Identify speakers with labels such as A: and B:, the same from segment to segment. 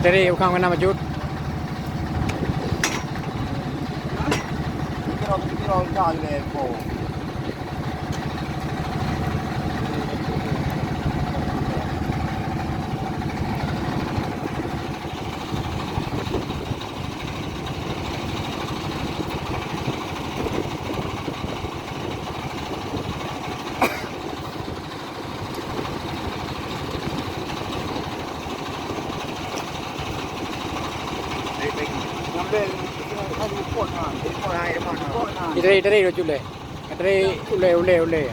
A: Tadi ukang kena majut.
B: Kira dah lepo.
A: Tadi dulu le. Tadi ule.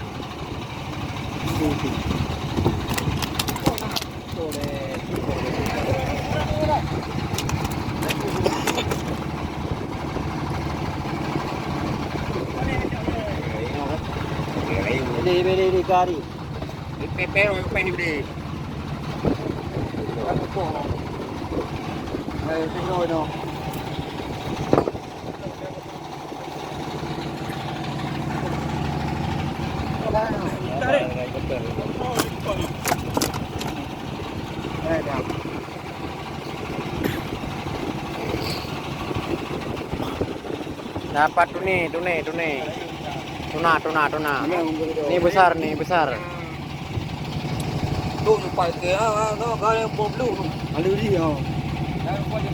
B: Beli kari. Pero di. No.
A: Dapat tune. Tuna. Ini besar.
B: Tuh, lupa ke. Kau yang bom dulu. Ada dia.